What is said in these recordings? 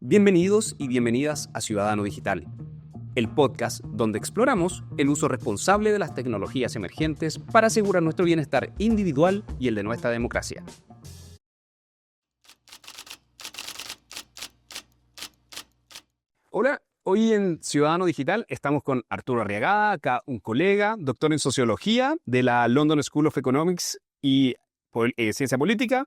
Bienvenidos y bienvenidas a Ciudadano Digital, el podcast donde exploramos el uso responsable de las tecnologías emergentes para asegurar nuestro bienestar individual y el de nuestra democracia. Hola, hoy en Ciudadano Digital estamos con Arturo Arriagada, acá un colega, doctor en Sociología de la London School of Economics y Ciencia Política.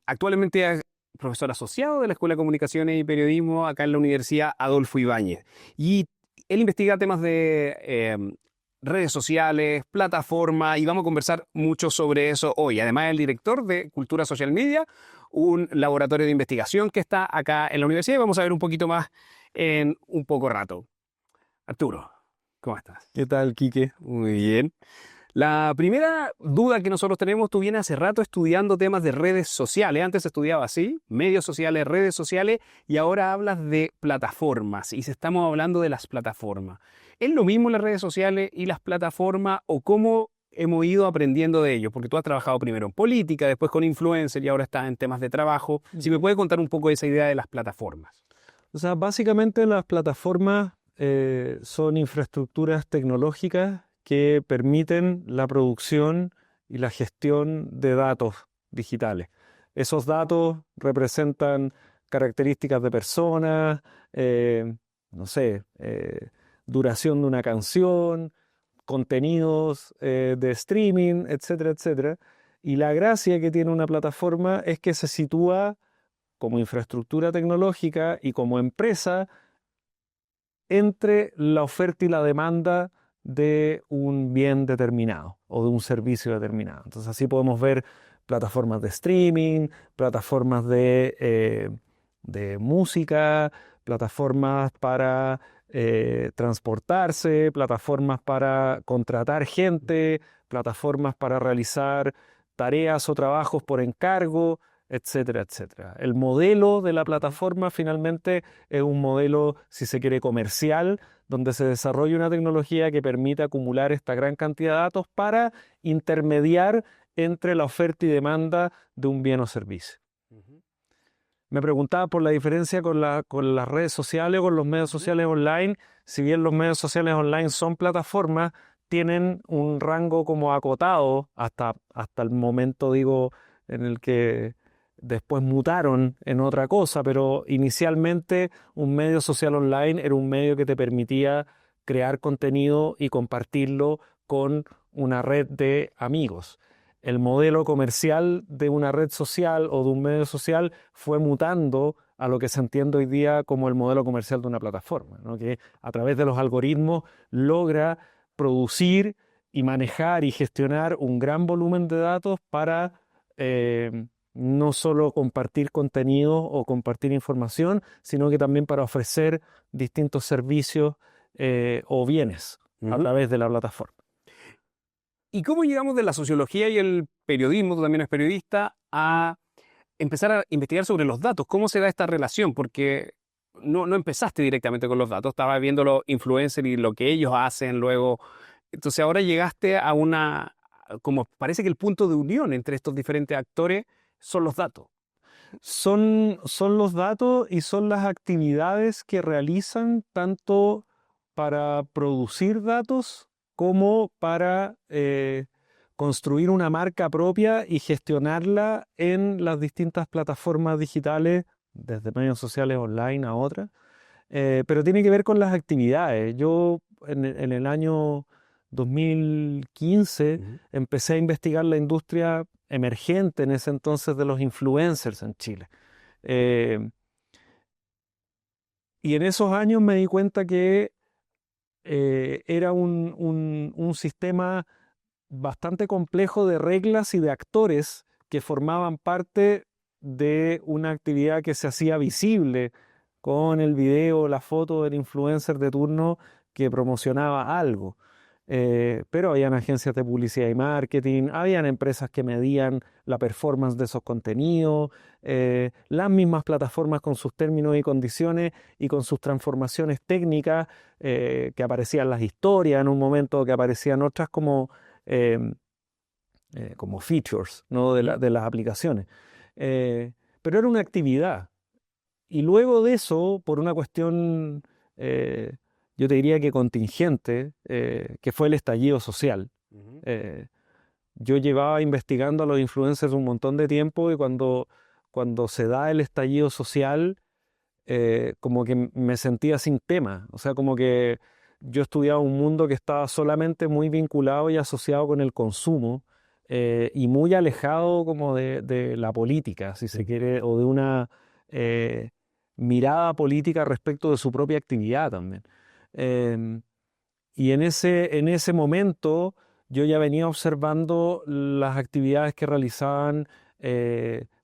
Actualmente es profesor asociado de la Escuela de Comunicaciones y Periodismo acá en la Universidad Adolfo Ibáñez. Y él investiga temas de redes sociales, plataformas, y vamos a conversar mucho sobre eso hoy. Además, es el director de Cultura Social Media, un laboratorio de investigación que está acá en la universidad, y vamos a ver un poquito más en un poco rato. Arturo, ¿cómo estás? ¿Qué tal, Quique? Muy bien. La primera duda que nosotros tenemos, tú vienes hace rato estudiando temas de redes sociales. Antes estudiaba así, medios sociales, redes sociales, y ahora hablas de plataformas. Y estamos hablando de las plataformas. ¿Es lo mismo las redes sociales y las plataformas o cómo hemos ido aprendiendo de ellos? Porque tú has trabajado primero en política, después con influencer y ahora estás en temas de trabajo. Si me puedes contar un poco de esa idea de las plataformas. O sea, básicamente las plataformas son infraestructuras tecnológicas que permiten la producción y la gestión de datos digitales. Esos datos representan características de personas, no sé, duración de una canción, contenidos de streaming, etcétera, etcétera. Y la gracia que tiene una plataforma es que se sitúa como infraestructura tecnológica y como empresa entre la oferta y la demanda de un bien determinado o de un servicio determinado. Entonces así podemos ver plataformas de streaming, plataformas de música, plataformas para transportarse, plataformas para contratar gente, plataformas para realizar tareas o trabajos por encargo, etcétera, etcétera. El modelo de la plataforma finalmente es un modelo, si se quiere, comercial, donde se desarrolla una tecnología que permite acumular esta gran cantidad de datos para intermediar entre la oferta y demanda de un bien o servicio. Me preguntaba por la diferencia con las redes sociales o con los medios sociales online. Si bien los medios sociales online son plataformas, tienen un rango como acotado hasta el momento, digo, en el que después mutaron en otra cosa, pero inicialmente un medio social online era un medio que te permitía crear contenido y compartirlo con una red de amigos. El modelo comercial de una red social o de un medio social fue mutando a lo que se entiende hoy día como el modelo comercial de una plataforma, ¿no? Que a través de los algoritmos logra producir y manejar y gestionar un gran volumen de datos para no solo compartir contenido o compartir información, sino que también para ofrecer distintos servicios o bienes a través de la plataforma. ¿Y cómo llegamos de la sociología y el periodismo, tú también eres periodista, a empezar a investigar sobre los datos? ¿Cómo se da esta relación? Porque no empezaste directamente con los datos, estabas viendo los influencers y lo que ellos hacen luego. Entonces ahora llegaste a como parece que el punto de unión entre estos diferentes actores son los datos. Son los datos y son las actividades que realizan tanto para producir datos como para construir una marca propia y gestionarla en las distintas plataformas digitales, desde medios sociales online a otras. Pero tiene que ver con las actividades. Yo en el año 2015 empecé a investigar la industria emergente en ese entonces de los influencers en Chile. Eh, y en esos años me di cuenta que era un sistema bastante complejo de reglas y de actores que formaban parte de una actividad que se hacía visible con el video, la foto del influencer de turno que promocionaba algo. Pero habían agencias de publicidad y marketing, habían empresas que medían la performance de esos contenidos, las mismas plataformas con sus términos y condiciones y con sus transformaciones técnicas, que aparecían las historias en un momento, que aparecían otras eh, como features, ¿no? de las aplicaciones. Pero era una actividad. Y luego de eso, por una cuestión, yo te diría que contingente, que fue el estallido social. Ujú. Yo llevaba investigando a los influencers un montón de tiempo y cuando se da el estallido social, como que me sentía sin tema. O sea, como que yo estudiaba un mundo que estaba solamente muy vinculado y asociado con el consumo, y muy alejado como de la política, si se quiere, o de una eh, mirada política respecto de su propia actividad también. Em, y en ese momento yo ya venía observando las actividades que realizaban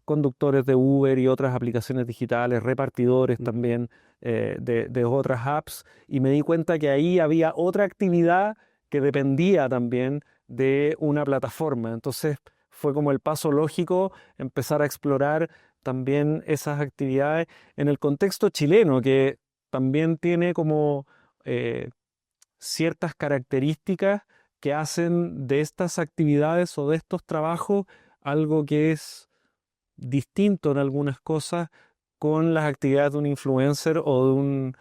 conductores de Uber y otras aplicaciones digitales, repartidores Ujú. también de otras apps, y me di cuenta que ahí había otra actividad que dependía también de una plataforma. Entonces fue como el paso lógico empezar a explorar también esas actividades en el contexto chileno, que también tiene como ciertas características que hacen de estas actividades o de estos trabajos algo que es distinto en algunas cosas con las actividades de un influencer o de un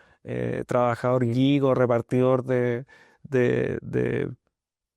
trabajador gig o repartidor de, de-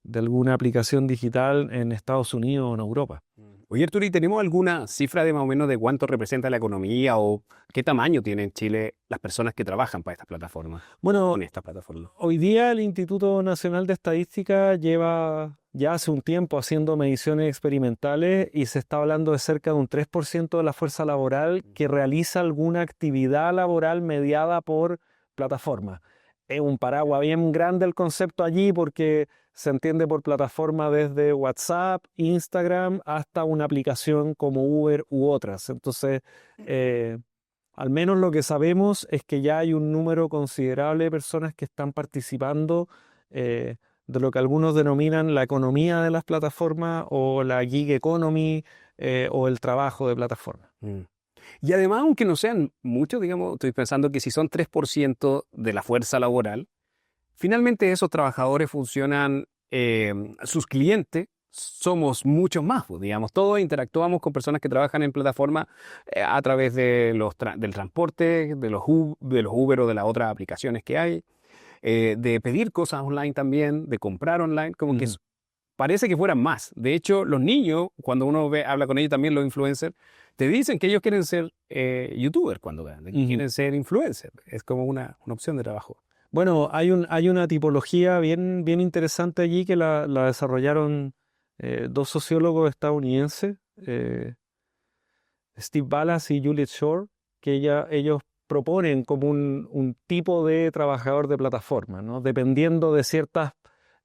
de alguna aplicación digital en Estados Unidos o en Europa. Oye, Arturo, ¿y tenemos alguna cifra de más o menos de cuánto representa la economía o qué tamaño tiene en Chile las personas que trabajan para estas plataformas, Bueno, con estas plataformas? hoy día el Instituto Nacional de Estadística lleva ya hace un tiempo haciendo mediciones experimentales y se está hablando de cerca de un 3% de la fuerza laboral que realiza alguna actividad laboral mediada por plataforma. Es un paraguas bien grande el concepto allí porque se entiende por plataforma desde WhatsApp, Instagram, hasta una aplicación como Uber u otras. Entonces, eh, al menos lo que sabemos es que ya hay un número considerable de personas que están participando de lo que algunos denominan la economía de las plataformas o la gig economy, o el trabajo de plataforma. Mm. Y además, aunque no sean muchos, digamos, estoy pensando que si son 3% de la fuerza laboral, finalmente esos trabajadores funcionan, sus clientes somos muchos más, pues, digamos, todos interactuamos con personas que trabajan en plataformas a través de del transporte, de los Uber o de las otras aplicaciones que hay, de pedir cosas online también, de comprar online, como que Ujú, parece que fueran más. De hecho, los niños, cuando uno habla con ellos también, los influencers, te dicen que ellos quieren ser youtubers cuando vean, que ujú. quieren ser influencers. Es como una opción de trabajo. Bueno, hay una tipología bien, bien interesante allí que la desarrollaron dos sociólogos estadounidenses, Steve Ballas y Juliet Shore, que ellos proponen como un tipo de trabajador de plataforma, ¿no? Dependiendo de ciertas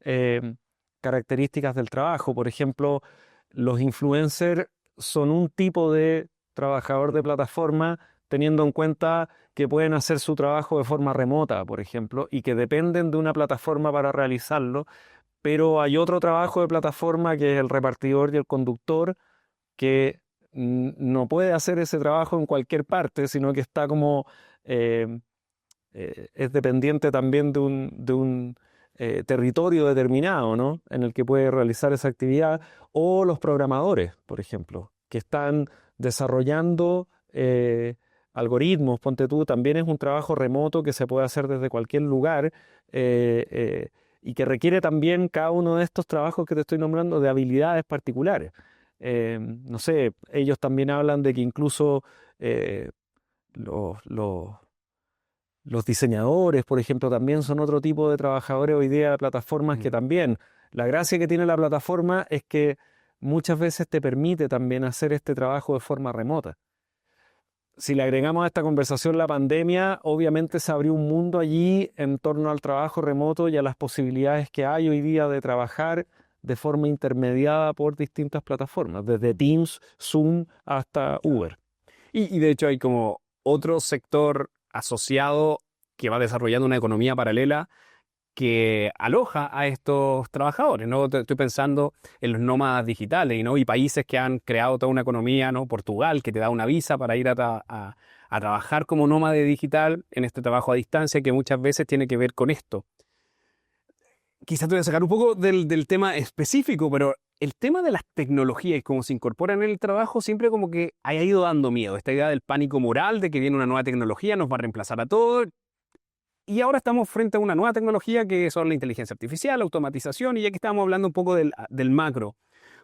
eh, características del trabajo. Por ejemplo, los influencers son un tipo de trabajador de plataforma teniendo en cuenta que pueden hacer su trabajo de forma remota, por ejemplo, y que dependen de una plataforma para realizarlo, pero hay otro trabajo de plataforma que es el repartidor y el conductor que no puede hacer ese trabajo en cualquier parte, sino que está como, eh, es dependiente también de un territorio determinado, ¿no? En el que puede realizar esa actividad, o los programadores, por ejemplo, que están desarrollando algoritmos, ponte tú, también es un trabajo remoto que se puede hacer desde cualquier lugar, y que requiere también cada uno de estos trabajos que te estoy nombrando de habilidades particulares. No sé, ellos también hablan de que incluso eh, los, los- los diseñadores, por ejemplo, también son otro tipo de trabajadores hoy día de plataformas que Mm. también, la gracia que tiene la plataforma es que muchas veces te permite también hacer este trabajo de forma remota. Si le agregamos a esta conversación la pandemia, obviamente se abrió un mundo allí en torno al trabajo remoto y a las posibilidades que hay hoy día de trabajar de forma intermediada por distintas plataformas, desde Teams, Zoom hasta Uber. Y de hecho hay como otro sector asociado que va desarrollando una economía paralela que aloja a estos trabajadores, ¿no? Estoy pensando en los nómadas digitales, ¿no? Y países que han creado toda una economía, ¿no? Portugal, que te da una visa para ir a trabajar como nómade digital en este trabajo a distancia que muchas veces tiene que ver con esto. Quizás te voy a sacar un poco del tema específico, pero el tema de las tecnologías y cómo se incorporan en el trabajo siempre como que ha ido dando miedo. Esta idea del pánico moral de que viene una nueva tecnología, nos va a reemplazar a todos. Y ahora estamos frente a una nueva tecnología que son la inteligencia artificial, la automatización, y ya que estábamos hablando un poco del macro,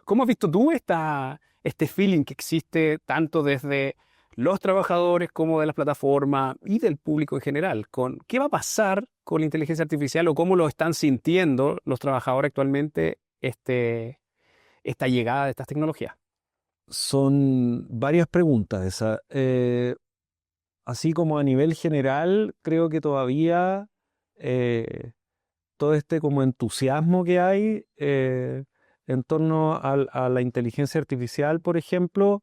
¿cómo has visto tú este feeling que existe tanto desde los trabajadores como de las plataformas y del público en general? ¿Qué va a pasar con la inteligencia artificial o cómo lo están sintiendo los trabajadores actualmente esta llegada de estas tecnologías? Son varias preguntas esas. Así como a nivel general, creo que todavía todo este como entusiasmo que hay en torno a la inteligencia artificial, por ejemplo,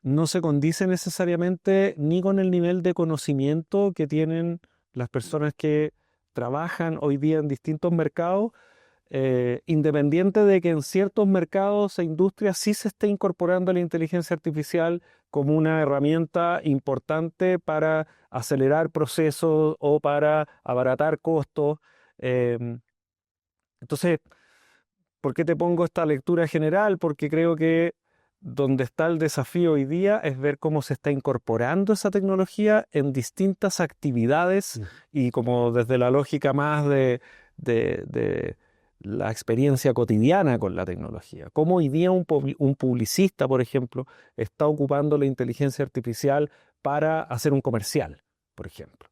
no se condice necesariamente ni con el nivel de conocimiento que tienen las personas que trabajan hoy día en distintos mercados, independiente de que en ciertos mercados e industrias sí se esté incorporando la inteligencia artificial como una herramienta importante para acelerar procesos o para abaratar costos. Entonces, ¿por qué te pongo esta lectura general? Porque creo que donde está el desafío hoy día es ver cómo se está incorporando esa tecnología en distintas actividades y como desde la lógica más de la experiencia cotidiana con la tecnología. Cómo hoy día un publicista, por ejemplo, está ocupando la inteligencia artificial para hacer un comercial, por ejemplo.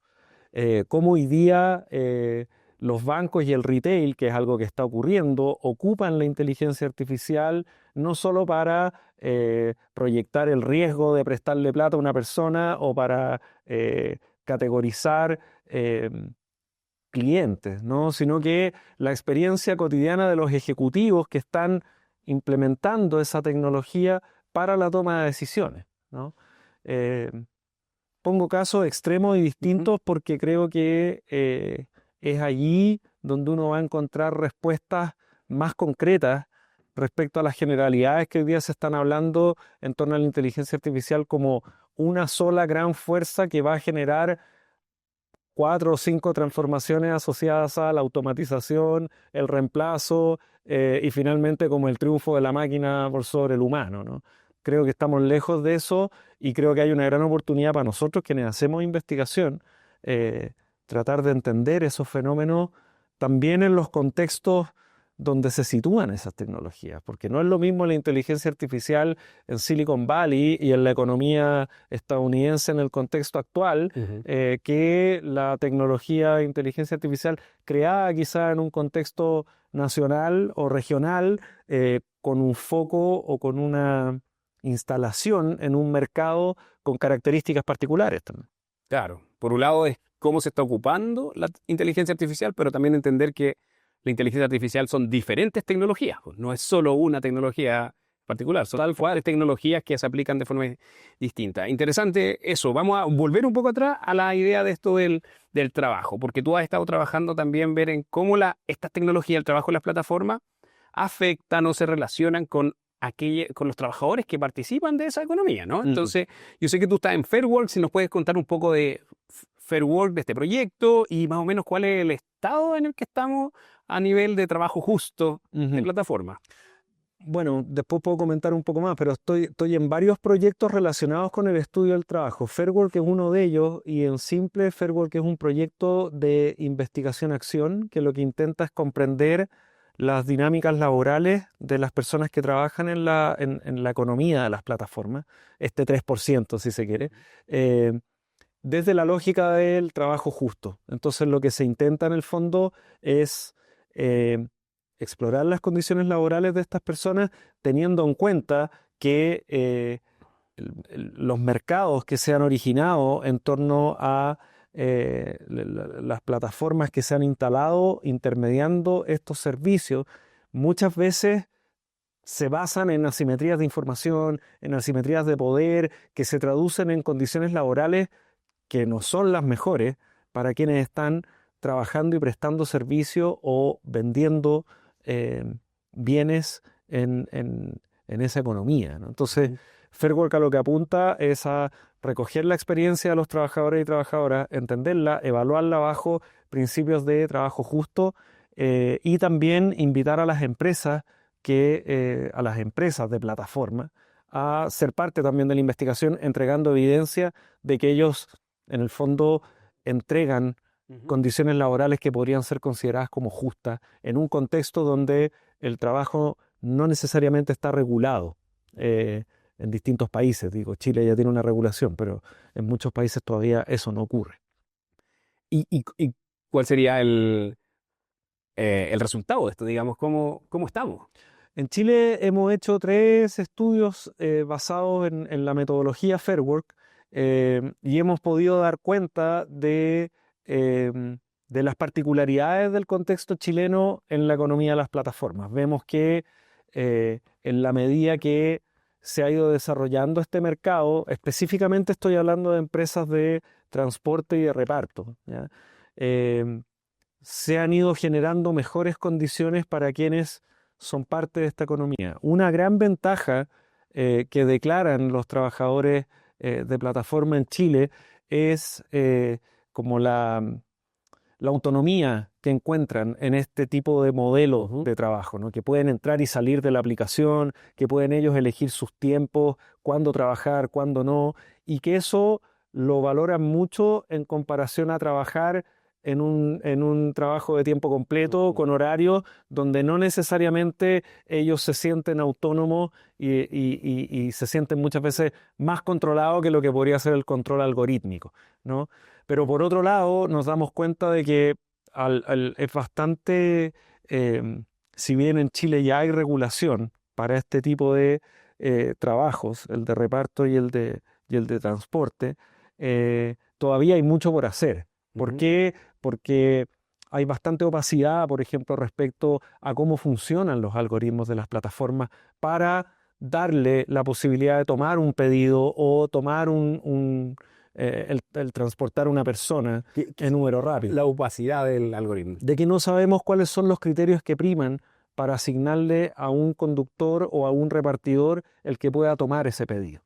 Cómo hoy día los bancos y el retail, que es algo que está ocurriendo, ocupan la inteligencia artificial no solo para proyectar el riesgo de prestarle plata a una persona o para categorizar clientes, ¿no? Sino que la experiencia cotidiana de los ejecutivos que están implementando esa tecnología para la toma de decisiones, ¿no? Pongo casos extremos y distintos porque creo que es allí donde uno va a encontrar respuestas más concretas respecto a las generalidades que hoy día se están hablando en torno a la inteligencia artificial como una sola gran fuerza que va a generar 4 o 5 transformaciones asociadas a la automatización, el reemplazo y finalmente como el triunfo de la máquina por sobre el humano, ¿no? Creo que estamos lejos de eso y creo que hay una gran oportunidad para nosotros quienes hacemos investigación, tratar de entender esos fenómenos también en los contextos donde se sitúan esas tecnologías, porque no es lo mismo la inteligencia artificial en Silicon Valley y en la economía estadounidense en el contexto actual, que la tecnología de inteligencia artificial creada quizá en un contexto nacional o regional, con un foco o con una instalación en un mercado con características particulares también. Claro, por un lado es cómo se está ocupando la inteligencia artificial, pero también entender que la inteligencia artificial son diferentes tecnologías, pues no es solo una tecnología particular, son tal cual tecnologías que se aplican de forma distinta. Interesante eso. Vamos a volver un poco atrás a la idea de esto del trabajo, porque tú has estado trabajando también ver en cómo estas tecnologías, el trabajo en las plataformas, afectan o se relacionan con los trabajadores que participan de esa economía, ¿no? Entonces, yo sé que tú estás en Fairwork, si nos puedes contar un poco de Fairwork, de este proyecto y más o menos cuál es el estado en el que estamos a nivel de trabajo justo de plataforma. Bueno, después puedo comentar un poco más, pero estoy en varios proyectos relacionados con el estudio del trabajo. Fairwork es uno de ellos y en simple Fairwork es un proyecto de investigación-acción que lo que intenta es comprender las dinámicas laborales de las personas que trabajan en la economía de las plataformas, este 3% si se quiere, desde la lógica del trabajo justo. Entonces lo que se intenta en el fondo es explorar las condiciones laborales de estas personas teniendo en cuenta que los mercados que se han originado en torno a las plataformas que se han instalado intermediando estos servicios muchas veces se basan en asimetrías de información, en asimetrías de poder, que se traducen en condiciones laborales que no son las mejores para quienes están trabajando y prestando servicio o vendiendo bienes en esa economía, ¿no? Entonces, Fairwork a lo que apunta es a recoger la experiencia de los trabajadores y trabajadoras, entenderla, evaluarla bajo principios de trabajo justo y también invitar a las empresas que a las empresas de plataforma a ser parte también de la investigación, entregando evidencia de que ellos, en el fondo, entregan condiciones laborales que podrían ser consideradas como justas en un contexto donde el trabajo no necesariamente está regulado en distintos países. Digo, Chile ya tiene una regulación, pero en muchos países todavía eso no ocurre. ¿Y cuál sería el resultado de esto? Digamos, ¿cómo estamos? En Chile hemos hecho 3 estudios basados en la metodología Fair Work y hemos podido dar cuenta de las particularidades del contexto chileno en la economía de las plataformas. Vemos que en la medida que se ha ido desarrollando este mercado, específicamente estoy hablando de empresas de transporte y de reparto, ¿ya? Se han ido generando mejores condiciones para quienes son parte de esta economía. Una gran ventaja que declaran los trabajadores de plataforma en Chile es como la autonomía que encuentran en este tipo de modelos de trabajo, ¿no? Que pueden entrar y salir de la aplicación, que pueden ellos elegir sus tiempos, cuándo trabajar, cuándo no, y que eso lo valoran mucho en comparación a trabajar en un trabajo de tiempo completo, con horarios donde no necesariamente ellos se sienten autónomos y se sienten muchas veces más controlados que lo que podría ser el control algorítmico, ¿no? Pero por otro lado, nos damos cuenta de que es bastante, si bien en Chile ya hay regulación para este tipo de trabajos, el de reparto y el de transporte, todavía hay mucho por hacer. ¿Por qué? Porque hay bastante opacidad, por ejemplo, respecto a cómo funcionan los algoritmos de las plataformas para darle la posibilidad de tomar un pedido o tomar el transportar a una persona en número rápido. La opacidad del algoritmo. De que no sabemos cuáles son los criterios que priman para asignarle a un conductor o a un repartidor el que pueda tomar ese pedido.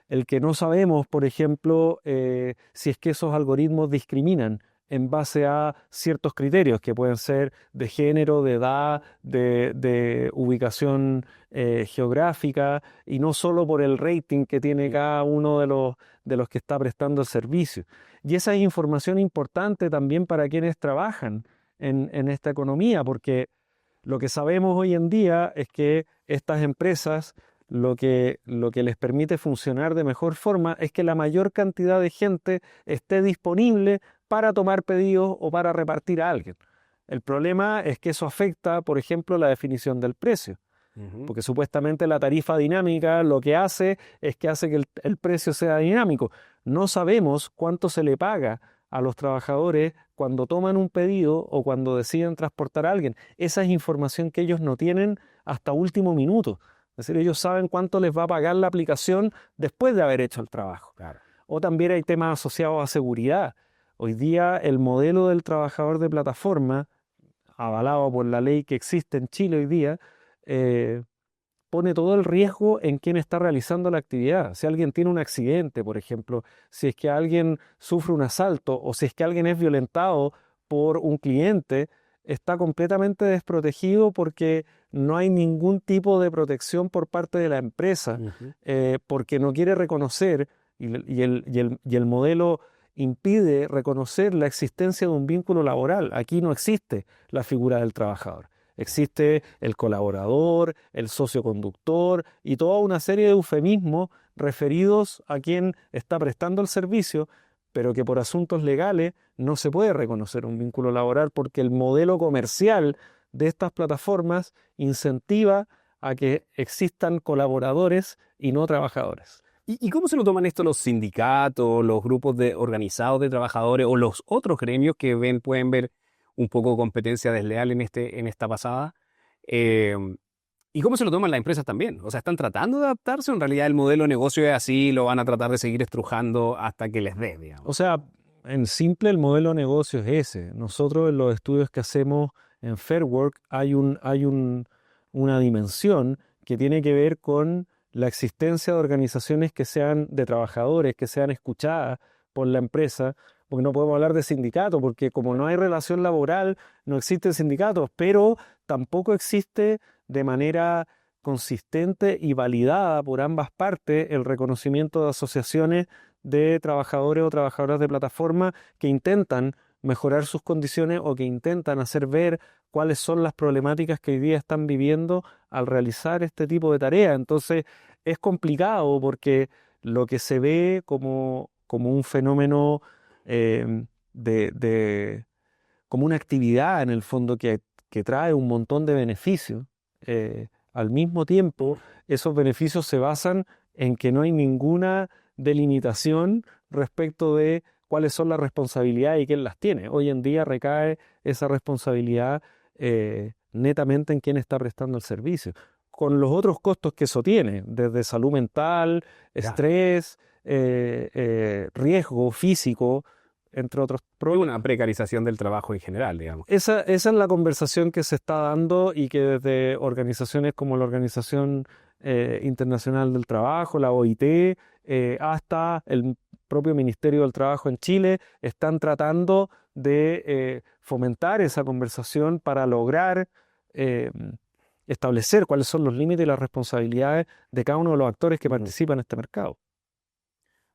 El que no sabemos, por ejemplo, si es que esos algoritmos discriminan en base a ciertos criterios que pueden ser de género, de edad, de ubicación geográfica, y no solo por el rating que tiene cada uno de los que está prestando el servicio. Y esa es información importante también para quienes trabajan en esta economía, porque lo que sabemos hoy en día es que estas empresas lo que les permite funcionar de mejor forma es que la mayor cantidad de gente esté disponible para tomar pedidos o para repartir a alguien. El problema es que eso afecta, por ejemplo, la definición del precio. Porque supuestamente la tarifa dinámica lo que hace es que hace que el precio sea dinámico. No sabemos cuánto se le paga a los trabajadores cuando toman un pedido o cuando deciden transportar a alguien. Esa es información que ellos no tienen hasta último minuto. Es decir, ellos saben cuánto les va a pagar la aplicación después de haber hecho el trabajo. Claro. O también hay temas asociados a seguridad. Hoy día el modelo del trabajador de plataforma, avalado por la ley que existe en Chile hoy día, pone todo el riesgo en quien está realizando la actividad. Si alguien tiene un accidente, por ejemplo, si es que alguien sufre un asalto o si es que alguien es violentado por un cliente, está completamente desprotegido porque no hay ningún tipo de protección por parte de la empresa, porque no quiere reconocer y el modelo impide reconocer la existencia de un vínculo laboral. Aquí no existe la figura del trabajador. Existe el colaborador, el socio conductor y toda una serie de eufemismos referidos a quien está prestando el servicio, pero que por asuntos legales no se puede reconocer un vínculo laboral porque el modelo comercial de estas plataformas incentiva a que existan colaboradores y no trabajadores. ¿Y cómo se lo toman esto los sindicatos, los grupos organizados de trabajadores o los otros gremios que pueden ver un poco competencia desleal en esta pasada? ¿Y cómo se lo toman las empresas también? O sea, ¿están tratando de adaptarse o en realidad el modelo de negocio es así, lo van a tratar de seguir estrujando hasta que les dé, digamos? O sea, en simple el modelo de negocio es ese. Nosotros en los estudios que hacemos en Fair Work hay una dimensión que tiene que ver con la existencia de organizaciones que sean de trabajadores, que sean escuchadas por la empresa, porque no podemos hablar de sindicato, porque como no hay relación laboral, no existen sindicatos, pero tampoco existe de manera consistente y validada por ambas partes el reconocimiento de asociaciones de trabajadores o trabajadoras de plataforma que intentan mejorar sus condiciones o que intentan hacer ver cuáles son las problemáticas que hoy día están viviendo al realizar este tipo de tareas. Entonces es complicado porque lo que se ve como un fenómeno eh, como una actividad en el fondo que trae un montón de beneficios. Al mismo tiempo, esos beneficios se basan en que no hay ninguna delimitación respecto de cuáles son las responsabilidades y quién las tiene. Hoy en día recae esa responsabilidad netamente en quién está prestando el servicio, con los otros costos que eso tiene, desde salud mental, Ya. estrés, riesgo físico, entre otros Y problemas. una precarización del trabajo en general, digamos. Esa es la conversación que se está dando y que desde organizaciones como la Organización Internacional del Trabajo, la OIT, hasta el propio Ministerio del Trabajo en Chile, están tratando de fomentar esa conversación para lograr eh, establecer cuáles son los límites y las responsabilidades de cada uno de los actores que participan en este mercado.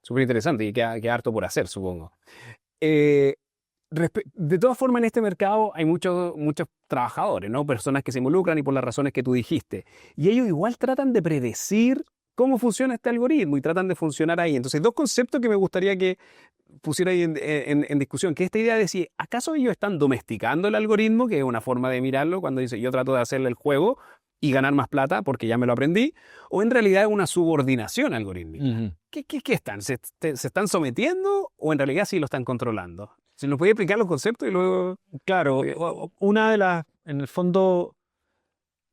Súper interesante y queda harto por hacer, supongo. De todas formas, en este mercado hay muchos trabajadores, ¿no? Personas que se involucran y por las razones que tú dijiste. Y ellos igual tratan de predecir cómo funciona este algoritmo y tratan de funcionar ahí. Entonces, dos conceptos que me gustaría que pusiera ahí en discusión, que esta idea de si acaso ellos están domesticando el algoritmo, que es una forma de mirarlo, cuando dice yo trato de hacerle el juego y ganar más plata porque ya me lo aprendí, o en realidad es una subordinación algorítmica. ¿Qué están? ¿Se están sometiendo o en realidad sí lo están controlando? ¿Se nos puede explicar los conceptos y luego...? Claro, una de las, en el fondo,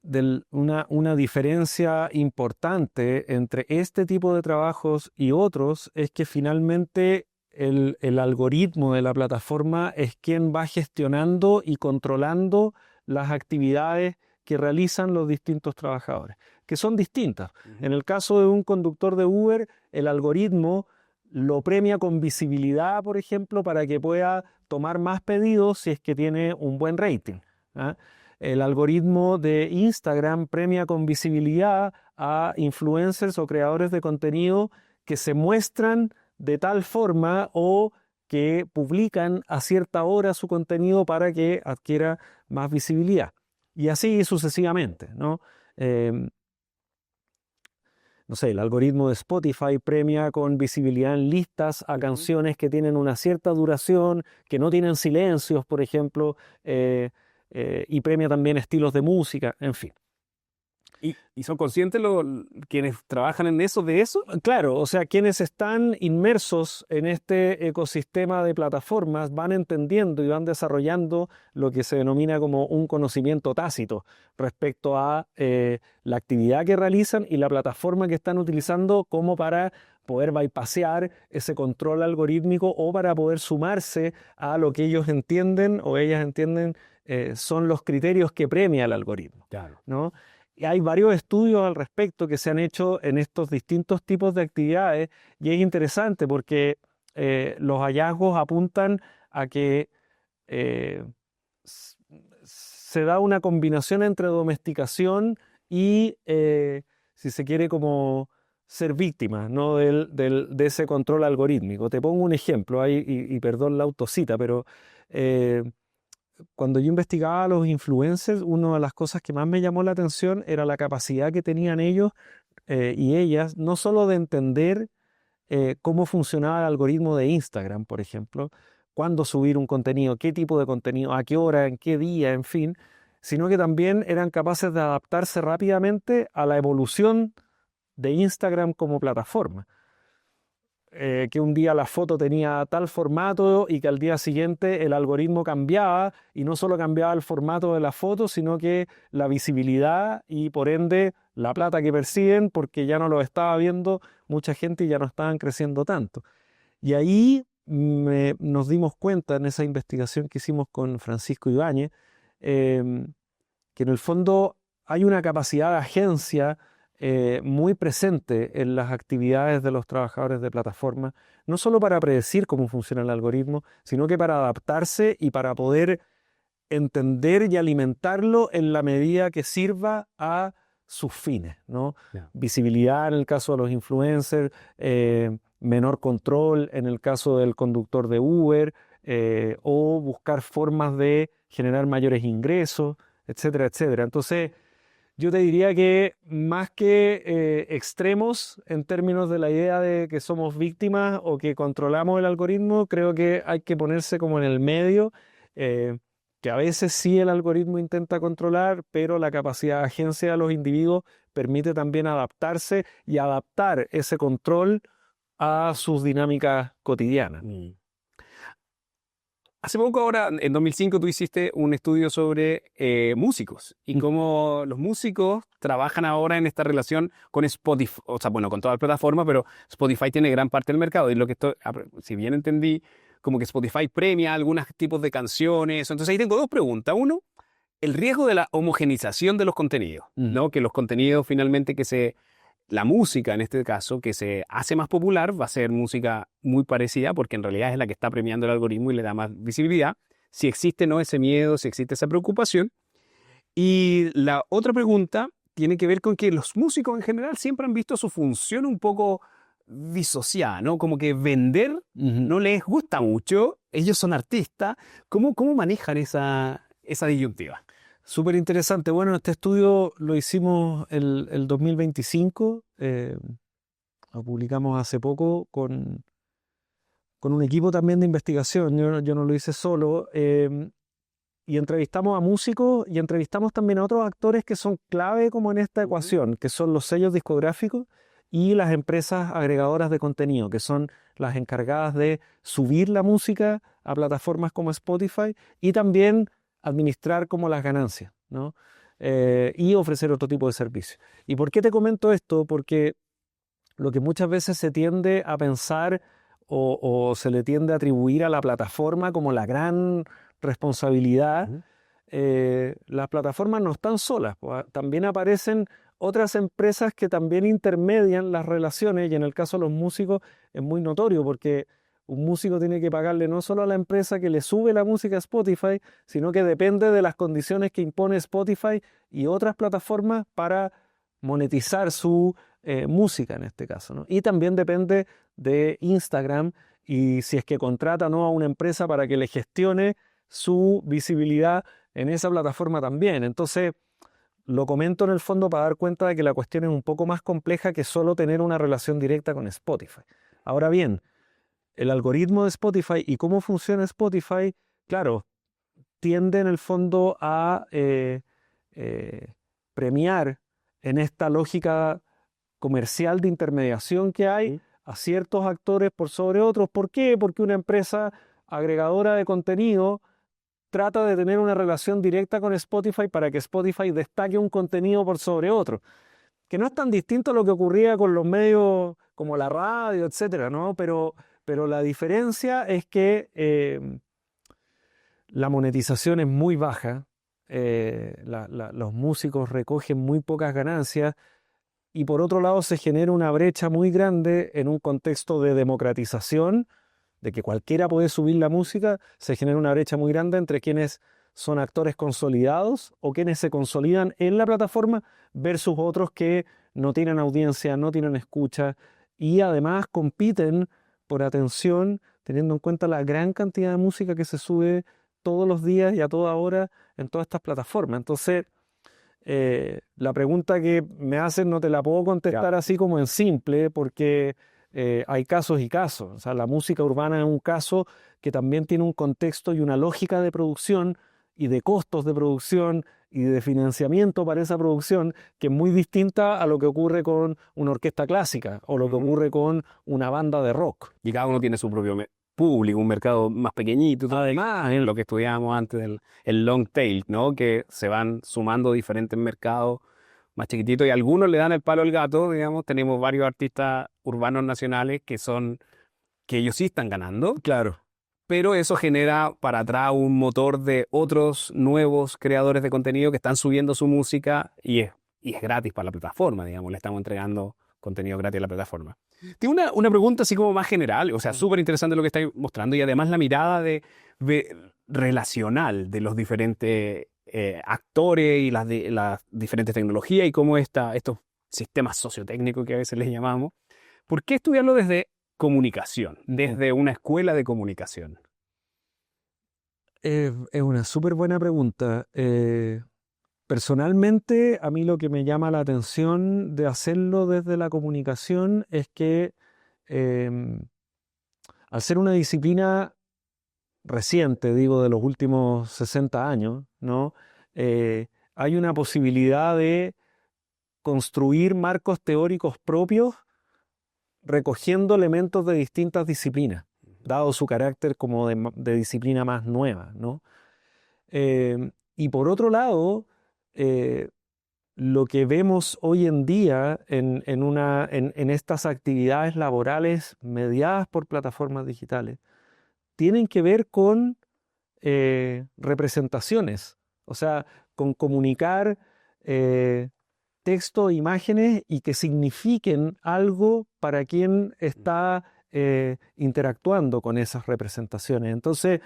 una diferencia importante entre este tipo de trabajos y otros es que finalmente el algoritmo de la plataforma es quien va gestionando y controlando las actividades que realizan los distintos trabajadores, que son distintas. En el caso de un conductor de Uber, el algoritmo lo premia con visibilidad, por ejemplo, para que pueda tomar más pedidos si es que tiene un buen rating, ¿ah? El algoritmo de Instagram premia con visibilidad a influencers o creadores de contenido que se muestran de tal forma o que publican a cierta hora su contenido para que adquiera más visibilidad. Y así sucesivamente, ¿no? No sé, el algoritmo de Spotify premia con visibilidad en listas a canciones que tienen una cierta duración, que no tienen silencios, por ejemplo, y premia también estilos de música, en fin. ¿Y son conscientes quienes trabajan en eso de eso? Claro, o sea, quienes están inmersos en este ecosistema de plataformas van entendiendo y van desarrollando lo que se denomina como un conocimiento tácito respecto a la actividad que realizan y la plataforma que están utilizando como para poder bypassear ese control algorítmico o para poder sumarse a lo que ellos entienden o ellas entienden son los criterios que premia el algoritmo, Claro. ¿no? Y hay varios estudios al respecto que se han hecho en estos distintos tipos de actividades y es interesante porque los hallazgos apuntan a que se da una combinación entre domesticación y, si se quiere, como ser víctima, ¿no? de ese control algorítmico. Te pongo un ejemplo ahí, y perdón la autocita, pero cuando yo investigaba a los influencers, una de las cosas que más me llamó la atención era la capacidad que tenían ellos y ellas, no solo de entender cómo funcionaba el algoritmo de Instagram, por ejemplo, cuándo subir un contenido, qué tipo de contenido, a qué hora, en qué día, en fin, sino que también eran capaces de adaptarse rápidamente a la evolución de Instagram como plataforma. Que un día la foto tenía tal formato y que al día siguiente el algoritmo cambiaba y no solo cambiaba el formato de la foto, sino que la visibilidad y por ende la plata que perciben porque ya no lo estaba viendo mucha gente y ya no estaban creciendo tanto. Y ahí nos dimos cuenta en esa investigación que hicimos con Francisco Ibáñez que en el fondo hay una capacidad de agencia muy presente en las actividades de los trabajadores de plataforma, no solo para predecir cómo funciona el algoritmo, sino que para adaptarse y para poder entender y alimentarlo en la medida que sirva a sus fines, ¿no? Ya. Visibilidad en el caso de los influencers, menor control en el caso del conductor de Uber, o buscar formas de generar mayores ingresos, etcétera, etcétera. Entonces, yo te diría que más que extremos en términos de la idea de que somos víctimas o que controlamos el algoritmo, creo que hay que ponerse como en el medio, que a veces sí el algoritmo intenta controlar, pero la capacidad de agencia de los individuos permite también adaptarse y adaptar ese control a sus dinámicas cotidianas. Hace poco, ahora, en 2005, tú hiciste un estudio sobre músicos y cómo los músicos trabajan ahora en esta relación con Spotify, o sea, bueno, con todas las plataformas, pero Spotify tiene gran parte del mercado y lo que estoy, si bien entendí, como que Spotify premia algunos tipos de canciones. Entonces ahí tengo dos preguntas. Uno, el riesgo de la homogenización de los contenidos, ¿no? Que los contenidos finalmente la música en este caso, que se hace más popular, va a ser música muy parecida porque en realidad es la que está premiando el algoritmo y le da más visibilidad. Si existe no ese miedo, si existe esa preocupación. Y la otra pregunta tiene que ver con que los músicos en general siempre han visto su función un poco disociada, ¿no? Como que vender no les gusta mucho, ellos son artistas. ¿Cómo manejan esa disyuntiva? Súper interesante. Bueno, este estudio lo hicimos el 2025, lo publicamos hace poco con un equipo también de investigación. Yo no lo hice solo. Y entrevistamos a músicos y entrevistamos también a otros actores que son clave como en esta ecuación, que son los sellos discográficos y las empresas agregadoras de contenido, que son las encargadas de subir la música a plataformas como Spotify y también administrar como las ganancias, ¿no? Y ofrecer otro tipo de servicios. ¿Y por qué te comento esto? Porque lo que muchas veces se tiende a pensar o se le tiende a atribuir a la plataforma como la gran responsabilidad, las plataformas no están solas, también aparecen otras empresas que también intermedian las relaciones y en el caso de los músicos es muy notorio porque un músico tiene que pagarle no solo a la empresa que le sube la música a Spotify, sino que depende de las condiciones que impone Spotify y otras plataformas para monetizar su música en este caso, ¿no? Y también depende de Instagram y si es que contrata o no a una empresa para que le gestione su visibilidad en esa plataforma también. Entonces, lo comento en el fondo para dar cuenta de que la cuestión es un poco más compleja que solo tener una relación directa con Spotify. Ahora bien, el algoritmo de Spotify y cómo funciona Spotify, claro, tiende en el fondo a premiar en esta lógica comercial de intermediación que hay a ciertos actores por sobre otros. ¿Por qué? Porque una empresa agregadora de contenido trata de tener una relación directa con Spotify para que Spotify destaque un contenido por sobre otro, que no es tan distinto a lo que ocurría con los medios como la radio, etcétera, ¿no? Pero la diferencia es que la monetización es muy baja, los músicos recogen muy pocas ganancias y por otro lado se genera una brecha muy grande en un contexto de democratización, de que cualquiera puede subir la música, se genera una brecha muy grande entre quienes son actores consolidados o quienes se consolidan en la plataforma versus otros que no tienen audiencia, no tienen escucha y además compiten por atención teniendo en cuenta la gran cantidad de música que se sube todos los días y a toda hora en todas estas plataformas. Entonces, la pregunta que me hacen no te la puedo contestar así como en simple porque hay casos y casos. O sea, la música urbana es un caso que también tiene un contexto y una lógica de producción y de costos de producción y de financiamiento para esa producción que es muy distinta a lo que ocurre con una orquesta clásica o lo que ocurre con una banda de rock. Y cada uno tiene su propio público, un mercado más pequeñito. Además, en lo que estudiábamos antes, el long tail, ¿no? Que se van sumando diferentes mercados más chiquititos y algunos le dan el palo al gato, digamos. Tenemos varios artistas urbanos nacionales que ellos sí están ganando. Claro. Pero eso genera para atrás un motor de otros nuevos creadores de contenido que están subiendo su música y es gratis para la plataforma, digamos. Le estamos entregando contenido gratis a la plataforma. Tengo una pregunta así como más general, o sea, súper interesante lo que estáis mostrando y además la mirada de relacional de los diferentes actores y las diferentes tecnologías y cómo estos sistemas sociotécnicos que a veces les llamamos. ¿Por qué estudiarlo desde comunicación, desde una escuela de comunicación? Es una súper buena pregunta. Personalmente, a mí lo que me llama la atención de hacerlo desde la comunicación es que al ser una disciplina reciente, digo, de los últimos 60 años, ¿no? Hay una posibilidad de construir marcos teóricos propios recogiendo elementos de distintas disciplinas, dado su carácter como de disciplina más nueva, ¿no? Y por otro lado, lo que vemos hoy en día en estas actividades laborales mediadas por plataformas digitales tienen que ver con representaciones, o sea, con comunicar texto, imágenes y que signifiquen algo para quien está interactuando con esas representaciones. Entonces,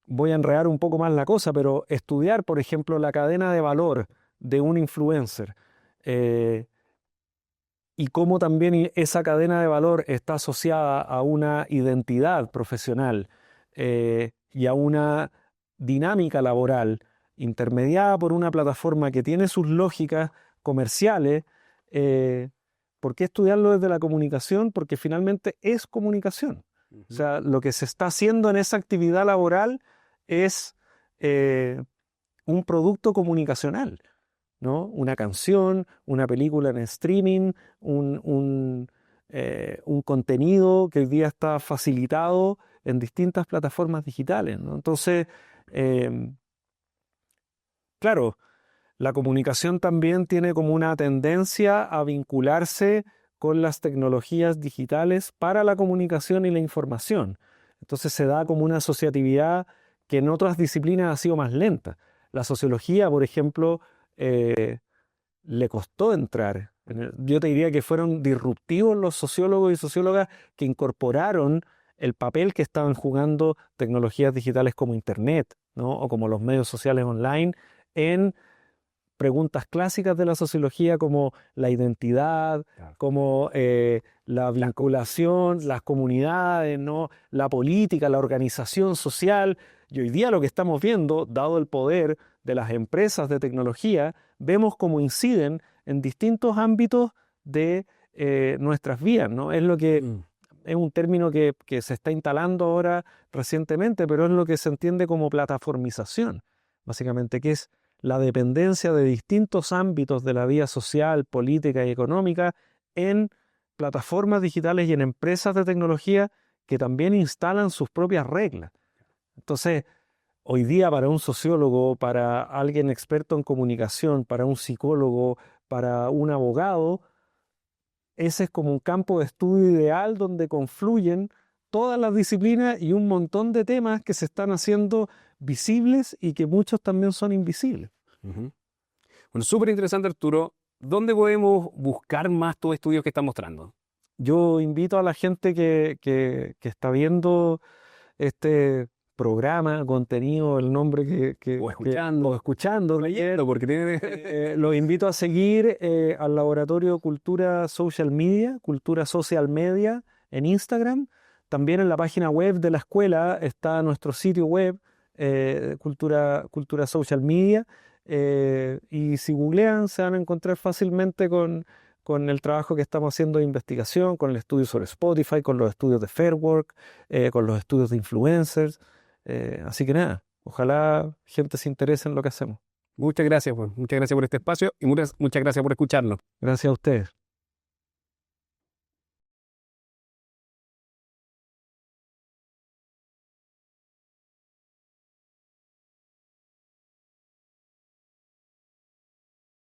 voy a enredar un poco más la cosa, pero estudiar, por ejemplo, la cadena de valor de un influencer y cómo también esa cadena de valor está asociada a una identidad profesional y a una dinámica laboral intermediada por una plataforma que tiene sus lógicas comerciales. ¿Por qué estudiarlo desde la comunicación? Porque finalmente es comunicación. O sea, lo que se está haciendo en esa actividad laboral es un producto comunicacional, ¿no? Una canción, una película en streaming, un contenido que hoy día está facilitado en distintas plataformas digitales, ¿no? Entonces, claro, la comunicación también tiene como una tendencia a vincularse con las tecnologías digitales para la comunicación y la información. Entonces se da como una asociatividad que en otras disciplinas ha sido más lenta. La sociología, por ejemplo, le costó entrar. Yo te diría que fueron disruptivos los sociólogos y sociólogas que incorporaron el papel que estaban jugando tecnologías digitales como Internet, ¿no? O como los medios sociales online en preguntas clásicas de la sociología como la identidad, Claro. como la vinculación, las comunidades, ¿no? La política, la organización social. Y hoy día lo que estamos viendo, dado el poder de las empresas de tecnología, vemos cómo inciden en distintos ámbitos de nuestras vidas, ¿no? Es lo que es un término que se está instalando ahora recientemente, pero es lo que se entiende como plataformización, básicamente, que es la dependencia de distintos ámbitos de la vida social, política y económica en plataformas digitales y en empresas de tecnología que también instalan sus propias reglas. Entonces, hoy día para un sociólogo, para alguien experto en comunicación, para un psicólogo, para un abogado, ese es como un campo de estudio ideal donde confluyen todas las disciplinas y un montón de temas que se están haciendo visibles y que muchos también son invisibles. Bueno, súper interesante, Arturo. ¿Dónde podemos buscar más tus estudios que estás mostrando? Yo invito a la gente que está viendo este programa, contenido, el nombre O escuchando. o escuchando, Leyendo, porque tiene... los invito a seguir al Laboratorio Cultura Social Media, Cultura Social Media en Instagram. También en la página web de la escuela está nuestro sitio web, Cultura Social Media. Y si googlean se van a encontrar fácilmente con el trabajo que estamos haciendo de investigación, con el estudio sobre Spotify, con los estudios de Fair Work, con los estudios de influencers. Así que nada, ojalá gente se interese en lo que hacemos. Muchas gracias, pues. Muchas gracias por este espacio y muchas gracias por escucharnos. Gracias a ustedes.